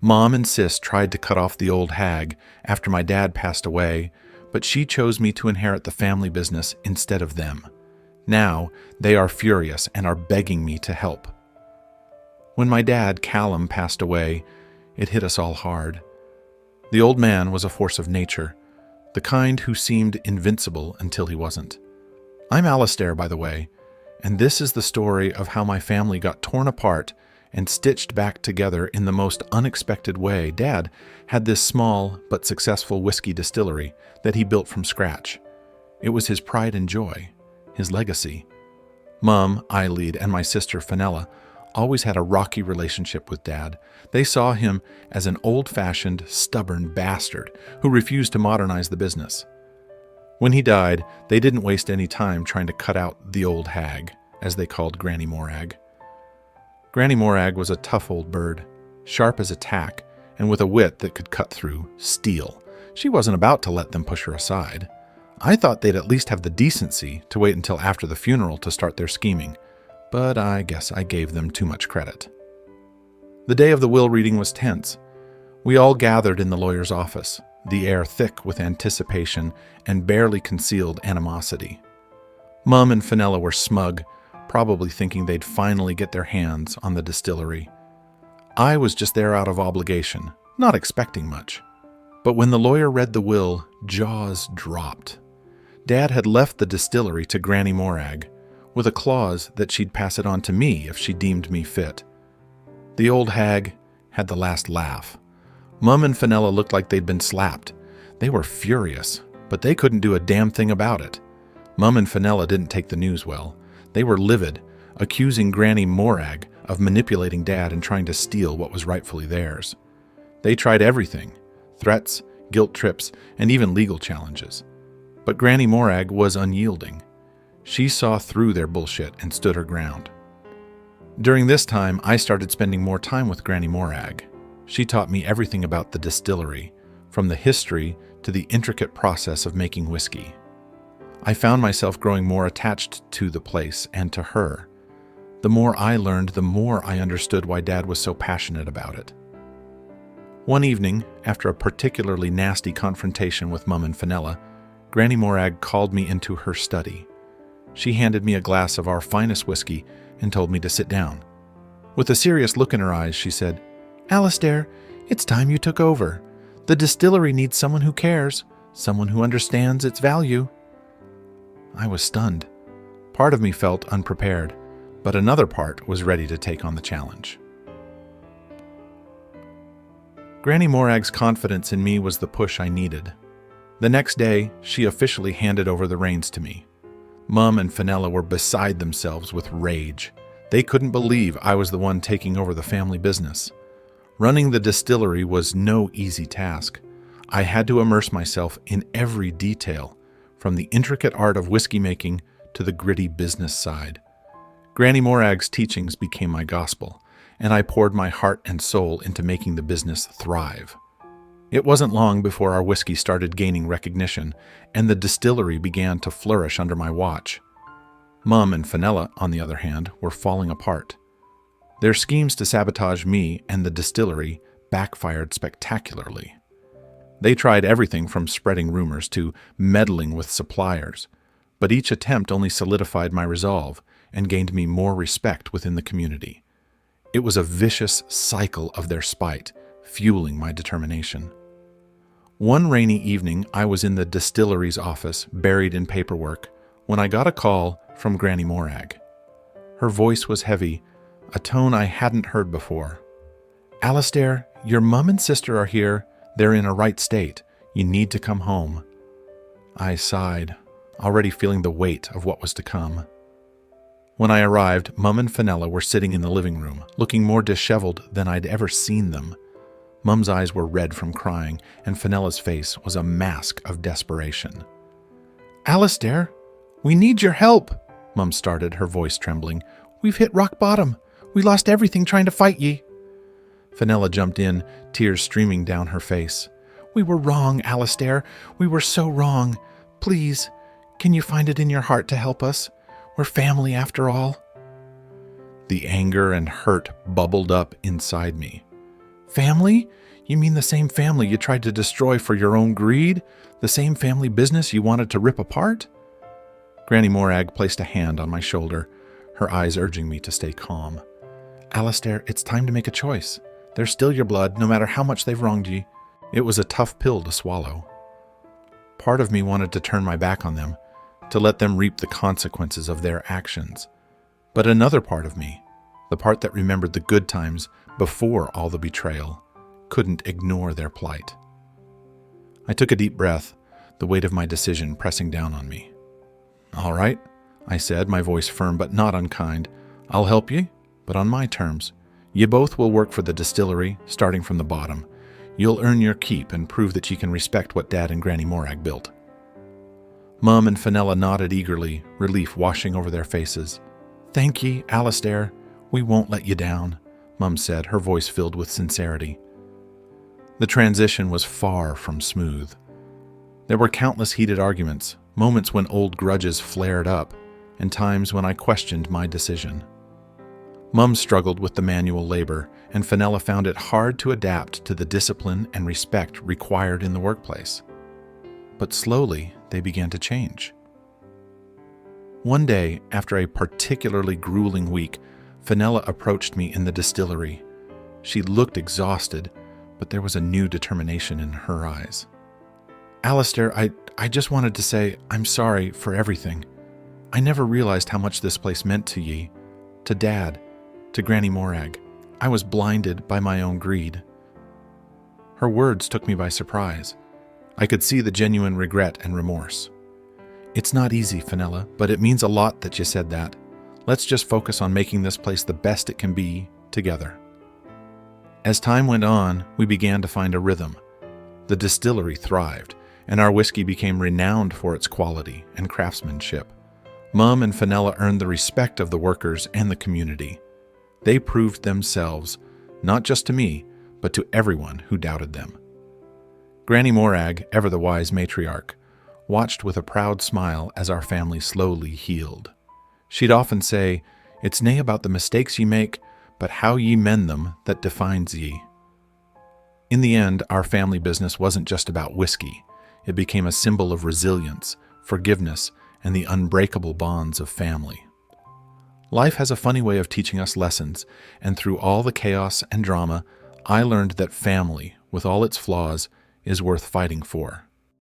Mom and Sis tried to cut off the old hag after my dad passed away, but she chose me to inherit the family business instead of them. Now, they are furious and are begging me to help. When my dad, Callum, passed away, it hit us all hard. The old man was a force of nature, the kind who seemed invincible until he wasn't. I'm Alistair, by the way, and this is the story of how my family got torn apart and stitched back together in the most unexpected way. Dad had this small but successful whiskey distillery that he built from scratch. It was his pride and joy, his legacy. Mom, Eileen, and my sister Fenella always had a rocky relationship with Dad. They saw him as an old-fashioned, stubborn bastard who refused to modernize the business. When he died, they didn't waste any time trying to cut out the old hag, as they called Granny Morag. Granny Morag was a tough old bird, sharp as a tack, and with a wit that could cut through steel. She wasn't about to let them push her aside. I thought they'd at least have the decency to wait until after the funeral to start their scheming, but I guess I gave them too much credit. The day of the will reading was tense. We all gathered in the lawyer's office, the air thick with anticipation and barely concealed animosity. Mum and Fenella were smug, probably thinking they'd finally get their hands on the distillery. I was just there out of obligation, not expecting much. But when the lawyer read the will, jaws dropped. Dad had left the distillery to Granny Morag, with a clause that she'd pass it on to me if she deemed me fit. The old hag had the last laugh. Mum and Fenella looked like they'd been slapped. They were furious, but they couldn't do a damn thing about it. Mum and Fenella didn't take the news well. They were livid, accusing Granny Morag of manipulating Dad and trying to steal what was rightfully theirs. They tried everything: threats, guilt trips, and even legal challenges. But Granny Morag was unyielding. She saw through their bullshit and stood her ground. During this time, I started spending more time with Granny Morag. She taught me everything about the distillery, from the history to the intricate process of making whiskey. I found myself growing more attached to the place and to her. The more I learned, the more I understood why Dad was so passionate about it. One evening, after a particularly nasty confrontation with Mum and Fenella, Granny Morag called me into her study. She handed me a glass of our finest whiskey and told me to sit down. With a serious look in her eyes, she said, "Alistair, it's time you took over. The distillery needs someone who cares, someone who understands its value." I was stunned. Part of me felt unprepared, but another part was ready to take on the challenge. Granny Morag's confidence in me was the push I needed. The next day, she officially handed over the reins to me. Mum and Fenella were beside themselves with rage. They couldn't believe I was the one taking over the family business. Running the distillery was no easy task. I had to immerse myself in every detail, from the intricate art of whiskey making to the gritty business side. Granny Morag's teachings became my gospel, and I poured my heart and soul into making the business thrive. It wasn't long before our whiskey started gaining recognition, and the distillery began to flourish under my watch. Mum and Fenella, on the other hand, were falling apart. Their schemes to sabotage me and the distillery backfired spectacularly. They tried everything from spreading rumors to meddling with suppliers, but each attempt only solidified my resolve and gained me more respect within the community. It was a vicious cycle of their spite, fueling my determination. One rainy evening, I was in the distillery's office, buried in paperwork, when I got a call from Granny Morag. Her voice was heavy, a tone I hadn't heard before. "Alistair, your mum and sister are here. They're in a right state. You need to come home." I sighed, already feeling the weight of what was to come. When I arrived, Mum and Fenella were sitting in the living room, looking more disheveled than I'd ever seen them. Mum's eyes were red from crying, and Fenella's face was a mask of desperation. "Alistair, we need your help," Mum started, her voice trembling. "We've hit rock bottom. We lost everything trying to fight ye." Fenella jumped in, tears streaming down her face. "We were wrong, Alistair. We were so wrong. Please, can you find it in your heart to help us? We're family after all." The anger and hurt bubbled up inside me. Family? You mean the same family you tried to destroy for your own greed? The same family business you wanted to rip apart? Granny Morag placed a hand on my shoulder, her eyes urging me to stay calm. Alistair, it's time to make a choice. They're still your blood, no matter how much they've wronged you. It was a tough pill to swallow. Part of me wanted to turn my back on them, to let them reap the consequences of their actions. But another part of me, the part that remembered the good times before all the betrayal, couldn't ignore their plight. I took a deep breath, the weight of my decision pressing down on me. All right, I said, my voice firm but not unkind. I'll help you, but on my terms. You both will work for the distillery, starting from the bottom. You'll earn your keep and prove that you can respect what Dad and Granny Morag built. Mum and Fenella nodded eagerly, relief washing over their faces. Thank ye, Alistair. We won't let you down, Mum said, her voice filled with sincerity. The transition was far from smooth. There were countless heated arguments, moments when old grudges flared up, and times when I questioned my decision. Mum struggled with the manual labor, and Fenella found it hard to adapt to the discipline and respect required in the workplace. But slowly, they began to change. One day, after a particularly grueling week, Fenella approached me in the distillery. She looked exhausted, but there was a new determination in her eyes. Alistair, I just wanted to say I'm sorry for everything. I never realized how much this place meant to ye, to Dad, to Granny Morag. I was blinded by my own greed. Her words took me by surprise. I could see the genuine regret and remorse. It's not easy, Fenella, but it means a lot that you said that. Let's just focus on making this place the best it can be together. As time went on, we began to find a rhythm. The distillery thrived, and our whiskey became renowned for its quality and craftsmanship. Mum and Fenella earned the respect of the workers and the community. They proved themselves, not just to me, but to everyone who doubted them. Granny Morag, ever the wise matriarch, watched with a proud smile as our family slowly healed. She'd often say, "It's nae about the mistakes ye make, but how ye mend them that defines ye." In the end, our family business wasn't just about whiskey. It became a symbol of resilience, forgiveness, and the unbreakable bonds of family. Life has a funny way of teaching us lessons, and through all the chaos and drama, I learned that family, with all its flaws, is worth fighting for.